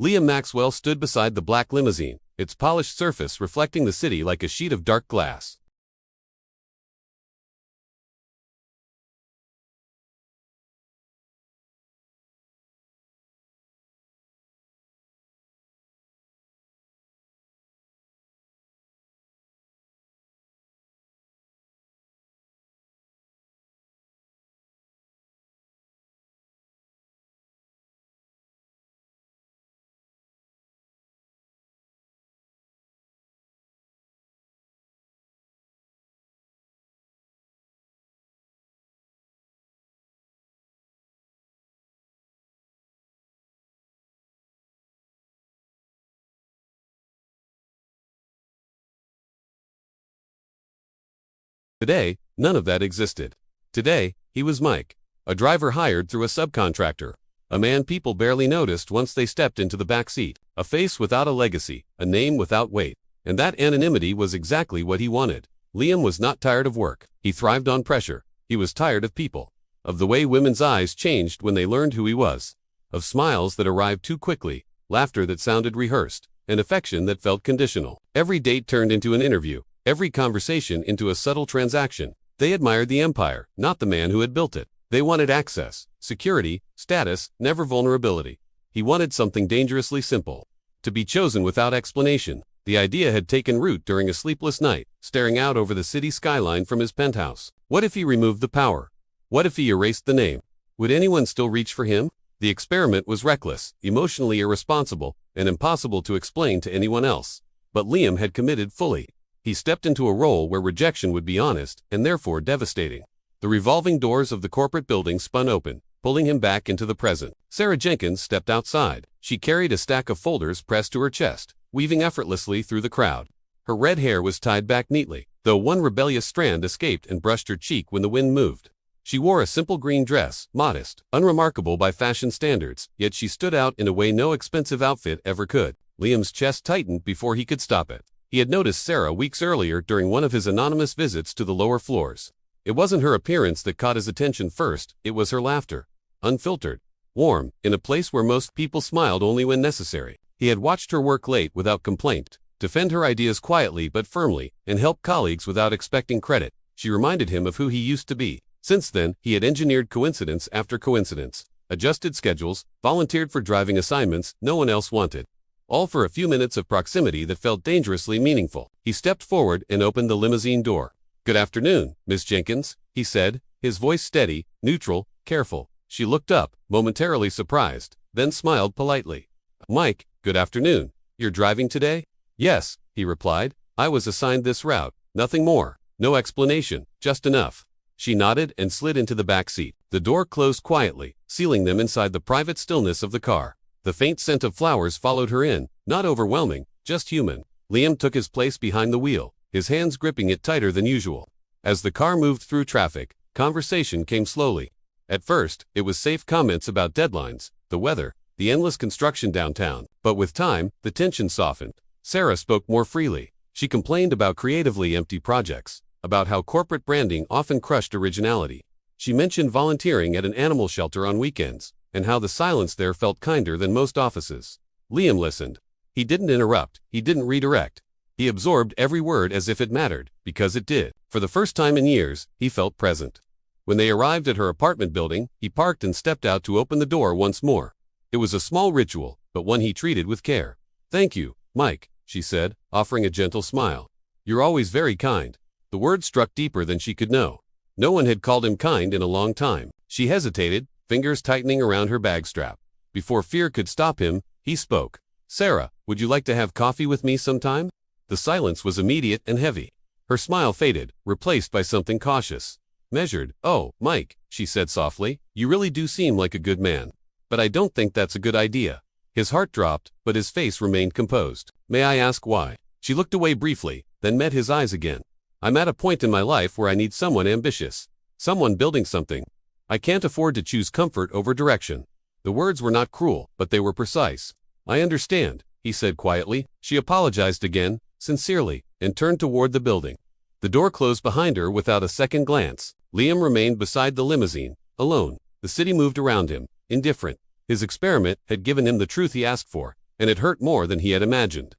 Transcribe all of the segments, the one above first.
Liam Maxwell stood beside the black limousine, its polished surface reflecting the city like a sheet of dark glass. Today, none of that existed. Today, he was Mike, a driver hired through a subcontractor, a man people barely noticed once they stepped into the back seat, a face without a legacy, a name without weight. And that anonymity was exactly what he wanted. Liam was not tired of work. He thrived on pressure. He was tired of people, of the way women's eyes changed when they learned who he was, of smiles that arrived too quickly, laughter that sounded rehearsed, and affection that felt conditional. Every date turned into an interview, every conversation into a subtle transaction. They admired the empire, not the man who had built it. They wanted access, security, status, never vulnerability. He wanted something dangerously simple. To be chosen without explanation. The idea had taken root during a sleepless night, staring out over the city skyline from his penthouse. What if he removed the power? What if he erased the name? Would anyone still reach for him? The experiment was reckless, emotionally irresponsible, and impossible to explain to anyone else. But Liam had committed fully. He stepped into a role where rejection would be honest, and therefore devastating. The revolving doors of the corporate building spun open, pulling him back into the present. Sarah Jenkins stepped outside. She carried a stack of folders pressed to her chest, weaving effortlessly through the crowd. Her red hair was tied back neatly, though one rebellious strand escaped and brushed her cheek when the wind moved. She wore a simple green dress, modest, unremarkable by fashion standards, yet she stood out in a way no expensive outfit ever could. Liam's chest tightened before he could stop it. He had noticed Sarah weeks earlier during one of his anonymous visits to the lower floors. It wasn't her appearance that caught his attention first, it was her laughter. Unfiltered, warm, in a place where most people smiled only when necessary. He had watched her work late without complaint, defend her ideas quietly but firmly, and help colleagues without expecting credit. She reminded him of who he used to be. Since then, he had engineered coincidence after coincidence, adjusted schedules, volunteered for driving assignments no one else wanted. All for a few minutes of proximity that felt dangerously meaningful. He stepped forward and opened the limousine door. "Good afternoon, Miss Jenkins," he said, his voice steady, neutral, careful. She looked up, momentarily surprised, then smiled politely. "Mike, good afternoon. You're driving today?" "Yes," he replied. "I was assigned this route. Nothing more. No explanation, just enough." She nodded and slid into the back seat. The door closed quietly, sealing them inside the private stillness of the car. The faint scent of flowers followed her in, not overwhelming, just human. Liam took his place behind the wheel, his hands gripping it tighter than usual. As the car moved through traffic, conversation came slowly. At first, it was safe comments about deadlines, the weather, the endless construction downtown. But with time, the tension softened. Sarah spoke more freely. She complained about creatively empty projects, about how corporate branding often crushed originality. She mentioned volunteering at an animal shelter on weekends, and how the silence there felt kinder than most offices. Liam listened. He didn't interrupt, he didn't redirect. He absorbed every word as if it mattered, because it did. For the first time in years, he felt present. When they arrived at her apartment building, he parked and stepped out to open the door once more. It was a small ritual, but one he treated with care. "Thank you, Mike," she said, offering a gentle smile. "You're always very kind." The word struck deeper than she could know. No one had called him kind in a long time. She hesitated, fingers tightening around her bag strap. Before fear could stop him, he spoke. "Sarah, would you like to have coffee with me sometime?" The silence was immediate and heavy. Her smile faded, replaced by something cautious. Measured. "Oh, Mike," she said softly, "you really do seem like a good man. But I don't think that's a good idea." His heart dropped, but his face remained composed. "May I ask why?" She looked away briefly, then met his eyes again. "I'm at a point in my life where I need someone ambitious. Someone building something. I can't afford to choose comfort over direction." The words were not cruel, but they were precise. "I understand," he said quietly. She apologized again, sincerely, and turned toward the building. The door closed behind her without a second glance. Liam remained beside the limousine, alone. The city moved around him, indifferent. His experiment had given him the truth he asked for, and it hurt more than he had imagined.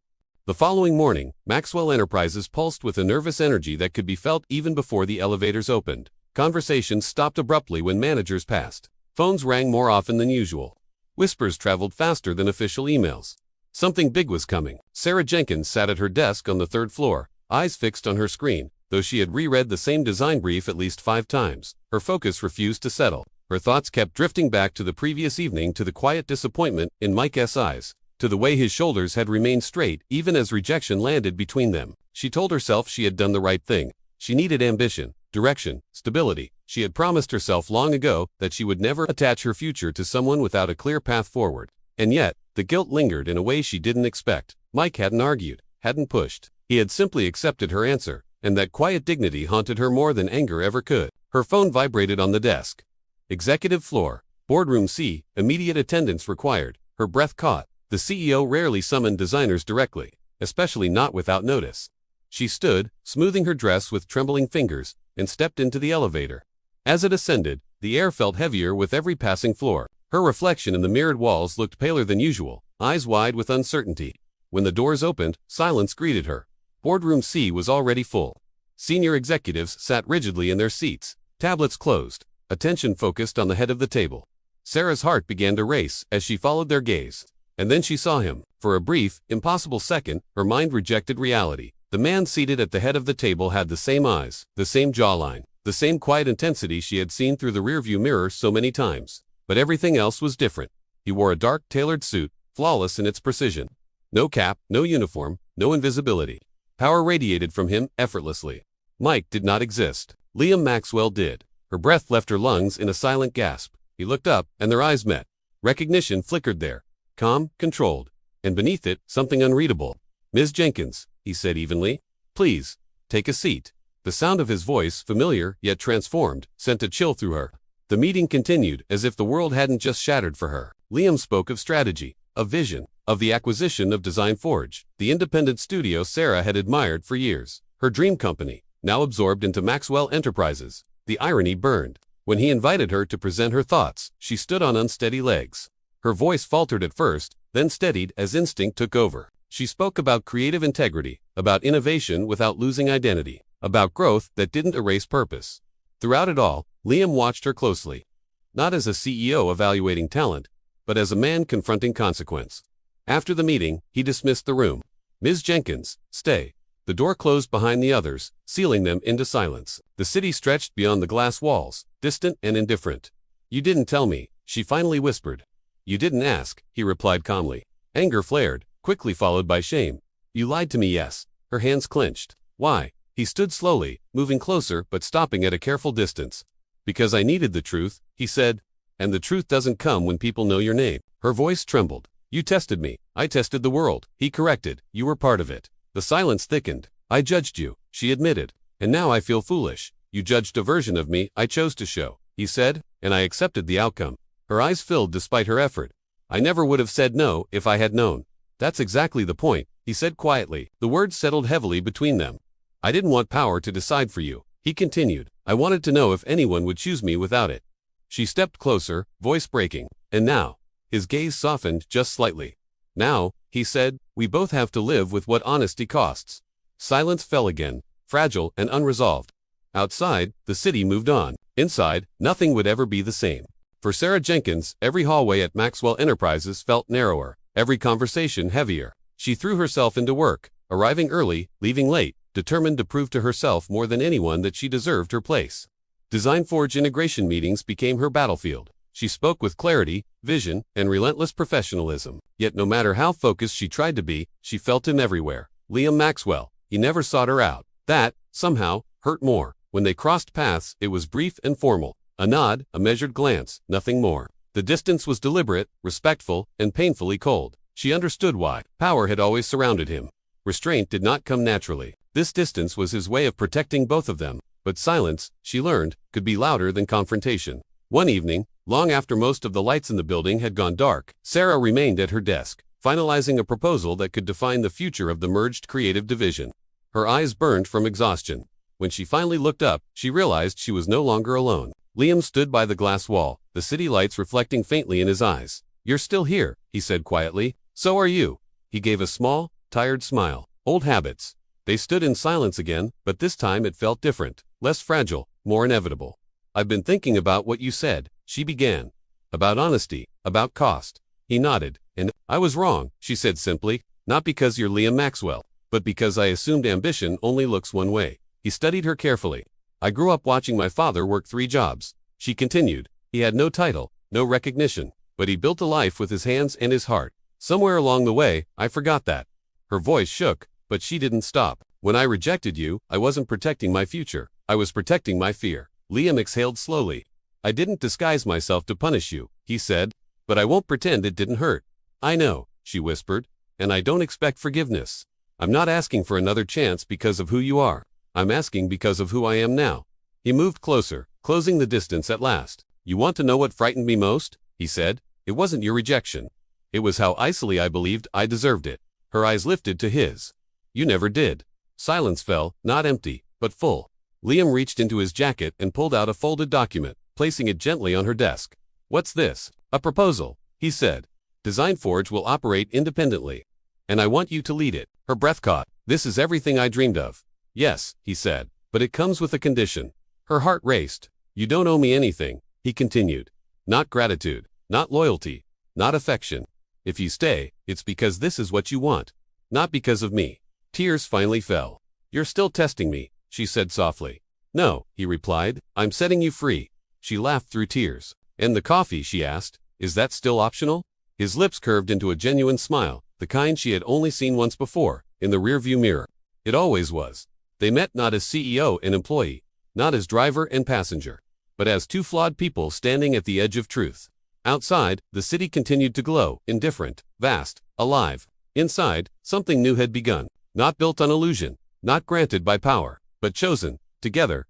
The following morning, Maxwell Enterprises pulsed with a nervous energy that could be felt even before the elevators opened. Conversations stopped abruptly when managers passed. Phones rang more often than usual. Whispers traveled faster than official emails. Something big was coming. Sarah Jenkins sat at her desk on the third floor, eyes fixed on her screen. Though she had reread the same design brief at least 5 times, her focus refused to settle. Her thoughts kept drifting back to the previous evening, to the quiet disappointment in Mike's eyes, to the way his shoulders had remained straight even as rejection landed between them. She told herself she had done the right thing. She needed ambition, direction, stability. She had promised herself long ago that she would never attach her future to someone without a clear path forward. And yet, the guilt lingered in a way she didn't expect. Mike hadn't argued, hadn't pushed. He had simply accepted her answer, and that quiet dignity haunted her more than anger ever could. Her phone vibrated on the desk. Executive floor, boardroom C, immediate attendance required. Her breath caught. The CEO rarely summoned designers directly, especially not without notice. She stood, smoothing her dress with trembling fingers, and stepped into the elevator. As it ascended, the air felt heavier with every passing floor. Her reflection in the mirrored walls looked paler than usual, eyes wide with uncertainty. When the doors opened, silence greeted her. Boardroom C was already full. Senior executives sat rigidly in their seats, tablets closed, attention focused on the head of the table. Sarah's heart began to race as she followed their gaze. And then she saw him. For a brief, impossible second, her mind rejected reality. The man seated at the head of the table had the same eyes, the same jawline, the same quiet intensity she had seen through the rearview mirror so many times. But everything else was different. He wore a dark, tailored suit, flawless in its precision. No cap, no uniform, no invisibility. Power radiated from him effortlessly. Mike did not exist. Liam Maxwell did. Her breath left her lungs in a silent gasp. He looked up, and their eyes met. Recognition flickered there. Calm, controlled. And beneath it, something unreadable. "Ms. Jenkins," he said evenly. "Please, take a seat." The sound of his voice, familiar yet transformed, sent a chill through her. The meeting continued, as if the world hadn't just shattered for her. Liam spoke of strategy, of vision, of the acquisition of Design Forge, the independent studio Sarah had admired for years. Her dream company, now absorbed into Maxwell Enterprises. The irony burned. When he invited her to present her thoughts, she stood on unsteady legs. Her voice faltered at first, then steadied as instinct took over. She spoke about creative integrity, about innovation without losing identity, about growth that didn't erase purpose. Throughout it all, Liam watched her closely. Not as a CEO evaluating talent, but as a man confronting consequence. After the meeting, he dismissed the room. "Ms. Jenkins, stay." The door closed behind the others, sealing them into silence. The city stretched beyond the glass walls, distant and indifferent. "You didn't tell me," she finally whispered. "You didn't ask," he replied calmly. Anger flared, quickly followed by shame. "You lied to me, yes." Her hands clenched. "Why?" He stood slowly, moving closer but stopping at a careful distance. "Because I needed the truth," he said. "And the truth doesn't come when people know your name." Her voice trembled. "You tested me. I tested the world," he corrected. "You were part of it." The silence thickened. "I judged you," she admitted. "And now I feel foolish. You judged a version of me I chose to show," he said, "and I accepted the outcome." Her eyes filled despite her effort. "I never would have said no if I had known." "That's exactly the point," he said quietly. The words settled heavily between them. "I didn't want power to decide for you," he continued. "I wanted to know if anyone would choose me without it." She stepped closer, voice breaking. "And now?" His gaze softened just slightly. "Now," he said, "we both have to live with what honesty costs." Silence fell again, fragile and unresolved. Outside, the city moved on. Inside, nothing would ever be the same. For Sarah Jenkins, every hallway at Maxwell Enterprises felt narrower, every conversation heavier. She threw herself into work, arriving early, leaving late, determined to prove to herself more than anyone that she deserved her place. Design Forge integration meetings became her battlefield. She spoke with clarity, vision, and relentless professionalism. Yet no matter how focused she tried to be, she felt him everywhere. Liam Maxwell, he never sought her out. That, somehow, hurt more. When they crossed paths, it was brief and formal. A nod, a measured glance, nothing more. The distance was deliberate, respectful, and painfully cold. She understood why. Power had always surrounded him. Restraint did not come naturally. This distance was his way of protecting both of them. But silence, she learned, could be louder than confrontation. One evening, long after most of the lights in the building had gone dark, Sarah remained at her desk, finalizing a proposal that could define the future of the merged creative division. Her eyes burned from exhaustion. When she finally looked up, she realized she was no longer alone. Liam stood by the glass wall, the city lights reflecting faintly in his eyes. "You're still here," he said quietly. "So are you." He gave a small, tired smile. Old habits. They stood in silence again, but this time it felt different, less fragile, more inevitable. I've been thinking about what you said, she began. About honesty, about cost. He nodded, and I was wrong, she said simply, not because you're Liam Maxwell, but because I assumed ambition only looks one way. He studied her carefully. I grew up watching my father work 3 jobs. She continued. He had no title, no recognition, but he built a life with his hands and his heart. Somewhere along the way, I forgot that. Her voice shook, but she didn't stop. When I rejected you, I wasn't protecting my future. I was protecting my fear. Liam exhaled slowly. I didn't disguise myself to punish you, he said, but I won't pretend it didn't hurt. I know, she whispered, and I don't expect forgiveness. I'm not asking for another chance because of who you are. I'm asking because of who I am now. He moved closer, closing the distance at last. You want to know what frightened me most? He said. It wasn't your rejection. It was how icily I believed I deserved it. Her eyes lifted to his. You never did. Silence fell, not empty, but full. Liam reached into his jacket and pulled out a folded document, placing it gently on her desk. What's this? A proposal, he said. Design Forge will operate independently. And I want you to lead it. Her breath caught. This is everything I dreamed of. Yes, he said, but it comes with a condition. Her heart raced. You don't owe me anything, he continued. Not gratitude, not loyalty, not affection. If you stay, it's because this is what you want, not because of me. Tears finally fell. You're still testing me, she said softly. No, he replied, I'm setting you free. She laughed through tears. And the coffee, she asked, is that still optional? His lips curved into a genuine smile, the kind she had only seen once before, in the rearview mirror. It always was. They met not as CEO and employee, not as driver and passenger, but as 2 flawed people standing at the edge of truth. Outside, the city continued to glow, indifferent, vast, alive. Inside, something new had begun, not built on illusion, not granted by power, but chosen, together,